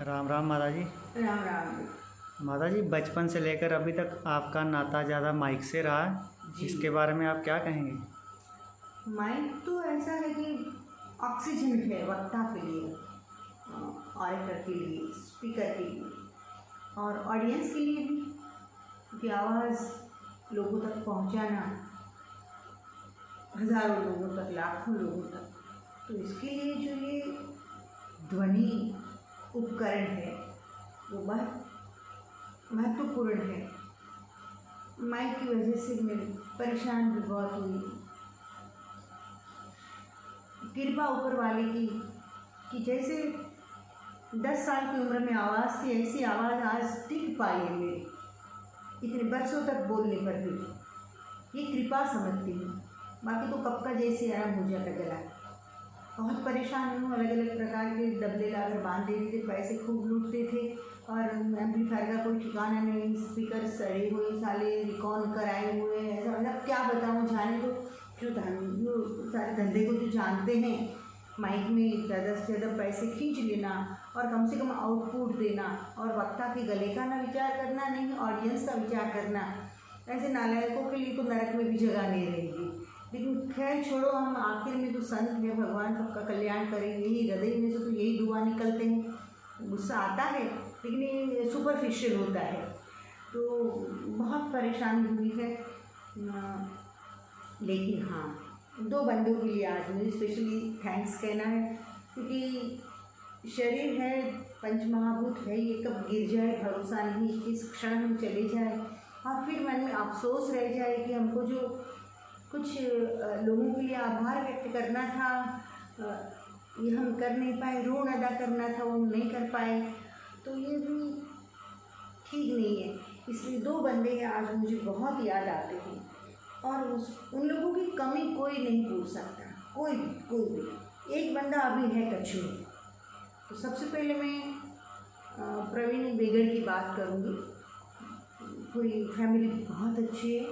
राम राम माता जी। राम राम माता जी, बचपन से लेकर अभी तक आपका नाता ज़्यादा माइक से रहा है, जी। इसके बारे में आप क्या कहेंगे? माइक तो ऐसा है कि ऑक्सीजन है वक्ता के लिए, ऑरेटर के लिए, स्पीकर के लिए और ऑडियंस के लिए भी, क्योंकि आवाज़ लोगों तक पहुंचाना, हज़ारों लोगों तक, लाखों लोगों तक, तो इसके लिए जो ये ध्वनि उपकरण है वो बहुत महत्वपूर्ण है। माइक की वजह से मैं परेशान भी बहुत हुई। कृपा ऊपर वाले की कि जैसे 10 साल की उम्र में आवाज़ थी, ऐसी आवाज़ आज टिक पाई है मेरी, इतने बरसों तक बोलने पर भी। ये कृपा समझती हूँ, बाकी तो कब का जैसे आराम हो जाता गला। बहुत परेशान हूँ, अलग अलग प्रकार के डब्बे लाकर बांध देते थे, पैसे खूब लूटते थे और एम्पलीफायर का कोई ठिकाना नहीं, स्पीकर सड़े हुए साले, रिकॉर्ड कराए हुए, ऐसा मतलब क्या बताऊँ। जाने तो जो सारे धंधे को तो जानते हैं, माइक में ज़्यादा से ज़्यादा पैसे खींच लेना और कम से कम आउटपुट देना और वक्ता के गले का ना विचार करना, नहीं ऑडियंस का विचार करना। ऐसे नालायकों के लिए तो नरक में भी जगह नहीं रहेगी। लेकिन खैर छोड़ो, हम आखिर में तो संत है, भगवान सबका कल्याण करेंगे, यही हृदय में से तो यही दुआ निकलते हैं। गुस्सा आता है लेकिन ये सुपरफिशियल होता है। तो बहुत परेशानी हुई है, लेकिन हाँ, 2 बंदों के लिए आज मुझे स्पेशली थैंक्स कहना है, क्योंकि शरीर है, पंचमहाभूत है, ये कब गिर जाए भरोसा नहीं, किस क्षण में चले जाए और फिर मन में अफसोस रह जाए कि हमको जो कुछ लोगों के लिए आभार व्यक्त करना था, ये हम कर नहीं पाए, ऋण अदा करना था वो नहीं कर पाए, तो ये भी ठीक नहीं है। इसलिए 2 बंदे हैं आज मुझे बहुत याद आते हैं और उन लोगों की कमी कोई नहीं पूछ सकता, कोई भी। एक बंदा अभी है कच्छु। तो सबसे पहले मैं प्रवीण बेगड़ की बात करूँगी। पूरी फैमिली बहुत अच्छी है,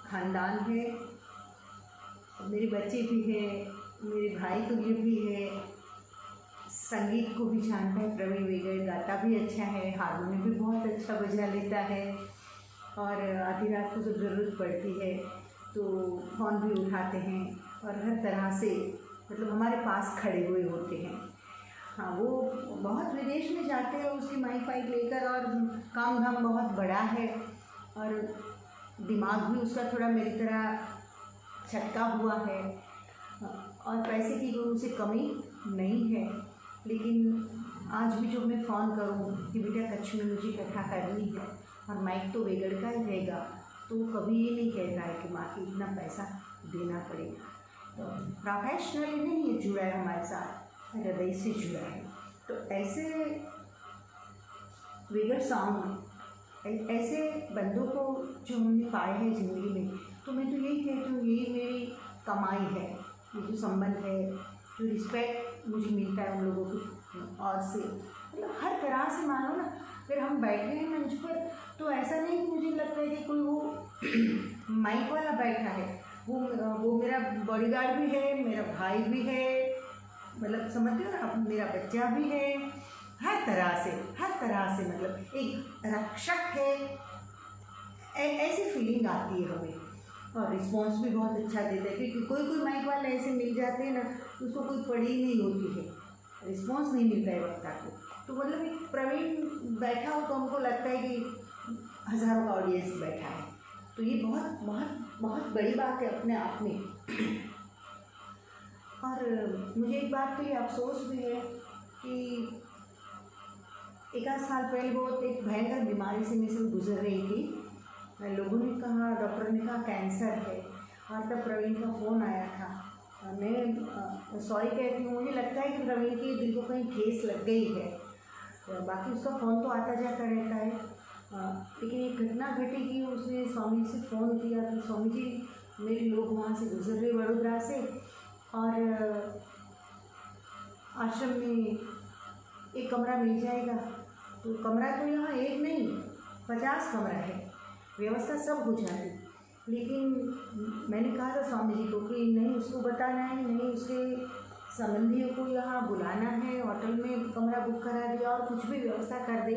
ख़ानदान है, मेरे बच्चे भी हैं, मेरे भाई तुल्य भी है, संगीत को भी जानता है प्रवीण बेगड़, गाता भी अच्छा है, हारमोनियम भी बहुत अच्छा बजा लेता है और आधी रात को जब ज़रूरत पड़ती है तो फ़ोन भी उठाते हैं और हर तरह से मतलब हमारे पास खड़े हुए होते हैं। हाँ, वो बहुत विदेश में जाते हैं उसकी माइक फाइक लेकर और काम धाम बहुत बड़ा है और दिमाग भी उसका थोड़ा मेरी तरह छटका हुआ है और पैसे की कोई उसे कमी नहीं है। लेकिन आज भी जो मैं फ़ोन करूँ कि बेटा कच्छ में मुझे कथा करनी है और माइक तो बेगड़ का ही रहेगा, तो कभी ये नहीं कहता है कि माँ की इतना पैसा देना पड़ेगा। तो प्रोफेशनली नहीं ये जुड़ा है हमारे साथ, हृदय से जुड़ा है। तो ऐसे बेगड़ सॉन्ग, ऐसे बंदों को जो हमने पाए हैं ज़िंदगी में, तो मैं तो यही कहती हूँ यही मेरी कमाई है, ये जो संबंध है, जो रिस्पेक्ट मुझे मिलता है उन लोगों की और से, मतलब हर तरह से मानो ना, अगर हम बैठे हैं मंच पर तो ऐसा नहीं कि मुझे लगता है कि कोई वो माइक वाला बैठा है, वो मेरा बॉडीगार्ड भी है, मेरा भाई भी है, मतलब समझते हो ना, मेरा बच्चा भी है, हर तरह से मतलब एक रक्षक है। ऐसी फीलिंग आती है हमें और रिस्पॉन्स भी बहुत अच्छा देता है, क्योंकि कोई माइक वाले ऐसे मिल जाते हैं ना, उसको कोई पड़ी नहीं होती है, रिस्पॉन्स नहीं मिलता है वक्ता को। तो मतलब एक प्रवीण बैठा हो तो हमको लगता है कि हज़ारों का ऑडियंस बैठा है, तो ये बहुत बहुत बहुत बड़ी बात है अपने आप में। और मुझे एक बात के लिए अफसोस भी है कि 1 साल पहले बहुत एक भयंकर बीमारी से मैं सब गुजर रही थी। लोगों ने कहा, डॉक्टर ने कहा कैंसर है, और तब प्रवीण का फ़ोन आया था। मैं सॉरी कहती हूँ, मुझे लगता है कि प्रवीण की दिल को कहीं ठेस लग गई है, बाकी उसका फ़ोन तो आता जाता रहता है। लेकिन एक घटना घटी कि उसने स्वामी जी से फ़ोन किया कि स्वामी जी मेरे लोग वहाँ से गुजर रहे वडोदरा से और आश्रम में एक कमरा मिल जाएगा। तो कमरा तो यहाँ एक नहीं 50 कमरा है, व्यवस्था सब हो जाती। लेकिन मैंने कहा था स्वामी जी को कि नहीं उसको बताना है, नहीं उसके संबंधियों को यहाँ बुलाना है, होटल में कमरा बुक करा दिया और कुछ भी व्यवस्था कर दे,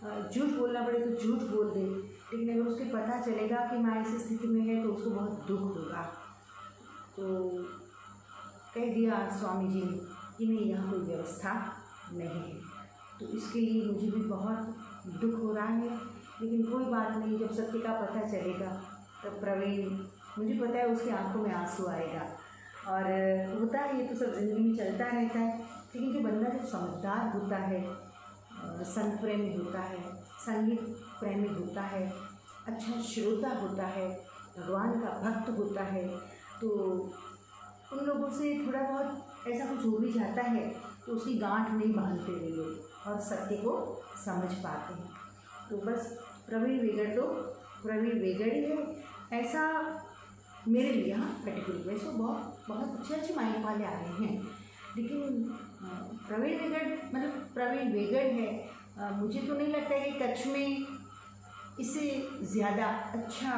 झूठ बोलना पड़े तो झूठ बोल दे, लेकिन अगर उसके पता चलेगा कि माँ इस स्थिति में है तो उसको बहुत दुख होगा। तो कह दिया स्वामी जी ने कि नहीं, यहाँ कोई व्यवस्था नहीं है। तो इसके लिए मुझे भी बहुत दुख हो रहा है, लेकिन कोई बात नहीं, जब सत्य का पता चलेगा तब प्रवीण, मुझे पता है उसकी आंखों में आंसू आएगा। और होता है, ये तो सब ज़िंदगी में चलता रहता है, लेकिन जो बंदा जब समझदार होता है, संत प्रेमी होता है, संगीत प्रेमी होता है, अच्छा श्रोता होता है, भगवान का भक्त होता है, तो उन लोगों से थोड़ा बहुत ऐसा कुछ हो भी जाता है तो उसकी गांठ नहीं बांधते वे लोग और सत्य को समझ पाते हैं। तो बस प्रवीण वेगड़ तो प्रवीण वेगड़ ही है, ऐसा मेरे लिए। हाँ, पर्टिकुलर वैसे बहुत अच्छे माइक वाले आ रहे हैं, लेकिन प्रवीण वेगड़ मतलब प्रवीण वेगड़ है। मुझे तो नहीं लगता है कि कच्छ में इससे ज़्यादा अच्छा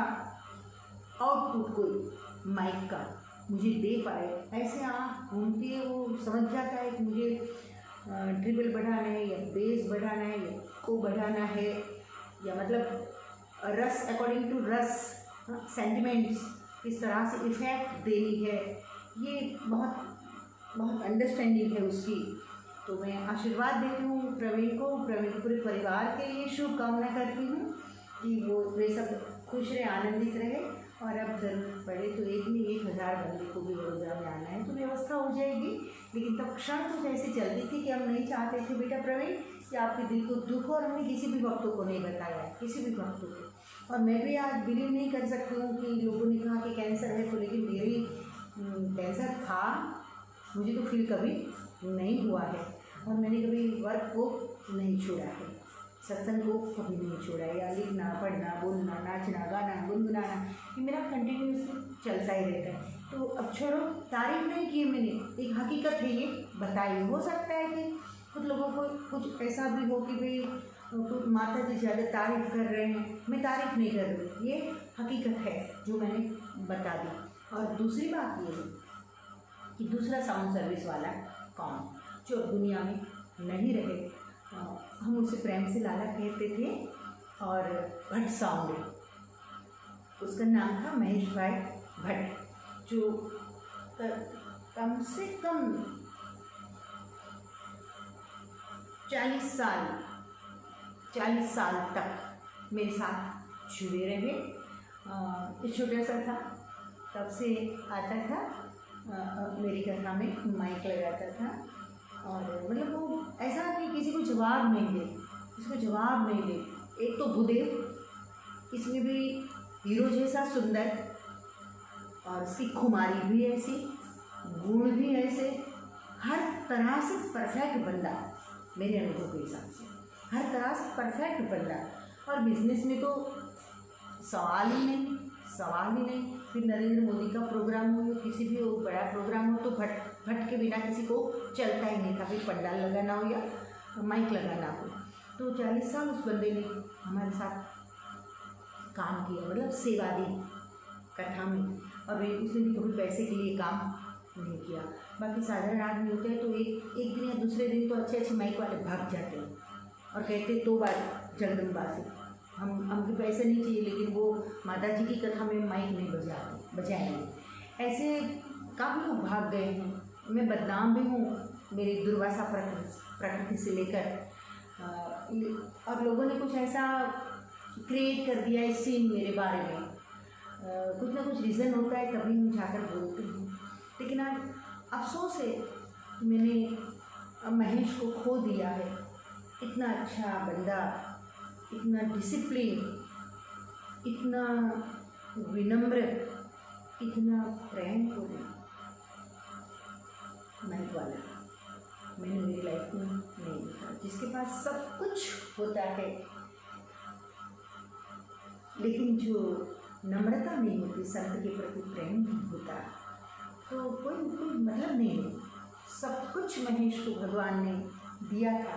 आउटपुट कोई माइक का मुझे दे पाए। ऐसे आँख घूम के वो समझ जाता है कि मुझे ट्रिबल बढ़ाना है या बेस बढ़ाना है या को बढ़ाना है, या मतलब रस अकॉर्डिंग टू रस, सेंटिमेंट्स किस तरह से इफ़ेक्ट देनी है, ये बहुत अंडरस्टैंडिंग है उसकी। तो मैं आशीर्वाद देती हूँ प्रवीण को, प्रवीण के पूरे परिवार के लिए शुभकामना करती हूँ कि वे सब खुश रहे, आनंदित रहे। और अब जरूरत पड़े तो 1000 बंदे को भी वडोदरा में आना है तो व्यवस्था हो जाएगी। लेकिन तब क्षण कुछ ऐसी चलती थी कि हम नहीं चाहते थे बेटा प्रवीण कि आपके दिल को दुख, और हमने किसी भी भक्तों को नहीं बताया, किसी भी भक्तों को। और मैं भी आज बिलीव नहीं कर सकती हूँ कि लोगों ने कहा कि कैंसर है, तो लेकिन मेरी कैंसर था, मुझे तो फील कभी नहीं हुआ है, और मैंने कभी वर्क को नहीं छोड़ा है, सत्संग को कभी नहीं छोड़ा, या लिखना, पढ़ना, बोलना, नाचना, गाना, गुनगुनाना, ये मेरा कंटिन्यूसली चलता ही रहता है। तो अब छोड़ो, तारीफ नहीं की मैंने, एक हकीकत है ये बताई। हो सकता है कि कुछ लोगों को कुछ ऐसा भी हो कि भाई कुछ माता जी ज़्यादा तारीफ कर रहे हैं, मैं तारीफ नहीं कर रही, ये हकीकत है जो मैंने बता दी। और दूसरी बात ये है कि दूसरा साउंड सर्विस वाला कौन, जो दुनिया में नहीं रहे, हम उसे प्रेम से लाला कहते थे, और भट्ट साउंड, उसका नाम था महेश भाई भट्ट, जो कम से कम 40 साल तक मेरे साथ जुड़े रहे। छोटा सा था तब से आता था, मेरी कथा में माइक लगाता था, और मतलब वो ऐसा कि किसी को जवाब नहीं दे, किसी को जवाब नहीं दे। एक तो भूदेव, इसमें भी हीरो जैसा सुंदर, और उसकी खुमारी भी ऐसी, गुण भी ऐसे, हर तरह से परफेक्ट बंदा मेरे अनुभव के हिसाब से, हर तरह से परफेक्ट बंदा। और बिजनेस में तो सवाल ही नहीं। फिर नरेंद्र मोदी का प्रोग्राम हो या किसी भी बड़ा प्रोग्राम हो तो भट्ट के बिना किसी को चलता ही नहीं था, फिर पंडाल लगाना हो या माइक लगाना हो। तो 40 साल उस बंदे ने हमारे साथ काम किया, मतलब सेवा दी कथा में, और उसने भी कभी पैसे के लिए काम नहीं किया। बाकी साधारण आदमी होते हैं तो एक दिन या दूसरे दिन तो अच्छे माइक वाले भाग जाते हैं और कहते तो बात जगदम्बा से हमको पैसे नहीं चाहिए, लेकिन वो माता जी की कथा में माइक नहीं बजाएंगे। ऐसे काफ़ी लोग भाग गए हैं। मैं बदनाम भी हूँ मेरी दुर्वासा प्रकृति से लेकर, और लोगों ने कुछ ऐसा क्रिएट कर दिया इस सीन मेरे बारे में। कुछ ना कुछ रीज़न होता है तभी हम जाकर बोलते हैं। लेकिन आज अफसोस है मैंने महेश को खो दिया है। इतना अच्छा बंदा, इतना डिसिप्लिन, इतना विनम्र, इतना प्रेम को माइक वाला मैंने मेरी लाइफ में नहीं देखा। जिसके पास सब कुछ होता है लेकिन जो नम्रता नहीं होती, संत के प्रति प्रेम नहीं होता, तो कोई मतलब नहीं है। सब कुछ महेश को भगवान ने दिया था,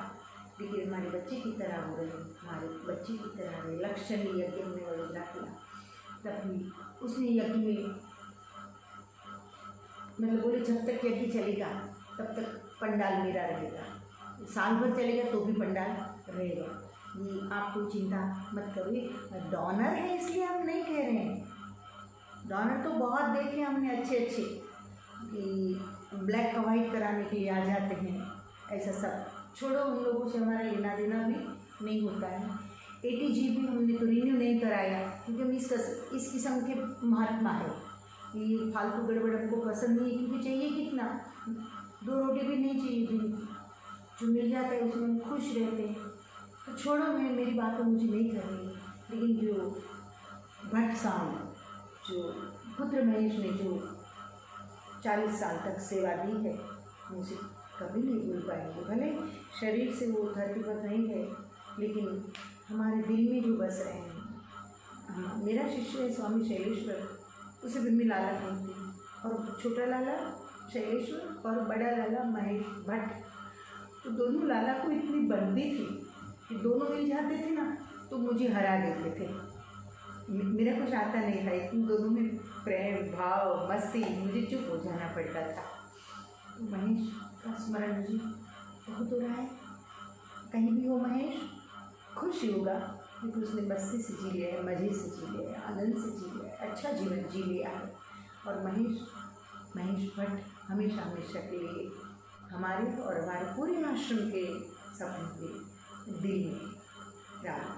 लेकिन हमारे बच्चे की तरह हो रहे, हमारे बच्चे की तरह रहे। लक्षण यज्ञ में वडोदरा किया, तभी उसने यज्ञ में मतलब बोले जब तक यज्ञ चलेगा तब तक पंडाल मेरा रहेगा, साल भर चलेगा तो भी पंडाल रहेगा। ये आप कोई चिंता मत करिए। डोनर है इसलिए हम नहीं कह रहे हैं, डोनर तो बहुत देखे हमने अच्छे अच्छे कि ब्लैक का वाइट कराने के लिए आ जाते हैं, ऐसा सब छोड़ो, उन लोगों से हमारा लेना देना भी नहीं होता है। ATG भी हमने तो रिन्यू नहीं कराया क्योंकि हम इस किस्म के महात्मा है, ये फालतू गड़बड़ हमको पसंद नहीं है, क्योंकि चाहिए कितना, 2 रोटी भी नहीं चाहिए दिन की, जो मिल जाता है उसमें हम खुश रहते हैं। तो छोड़ो, मेरी बात तो मुझे नहीं कर रही है। लेकिन जो भट्ट साहब, जो पुत्र महेश ने जो 40 साल तक सेवा दी है, मुझे कभी नहीं भूल पाएंगे। भले शरीर से वो धरती पर नहीं गए, लेकिन हमारे दिल में जो बस रहे हैं। हाँ, मेरा शिष्य है स्वामी शैलेश्वर, उसे बिम्मी लाला कहते हैं, और छोटा लाला शैलेश्वर और बड़ा लाला महेश भट्ट। तो दोनों लाला को इतनी बनती थी कि दोनों मिल जाते थे ना तो मुझे हरा देते थे। मेरा कुछ आता नहीं था, इन दोनों में प्रेम भाव मस्ती, मुझे चुप हो जाना पड़ता था। तो महेश का स्मरण मुझे बहुत हो रहा है। कहीं भी हो महेश, खुश ही होगा क्योंकि उसने मस्ती से जी लिया है, मज़े से जी लिया है, आनंद से जी लिया है, अच्छा जीवन जी लिया है। और महेश भट्ट हमेशा हमेशा के लिए हमारे और हमारे पूरे आश्रम के सबके दिल में रहा।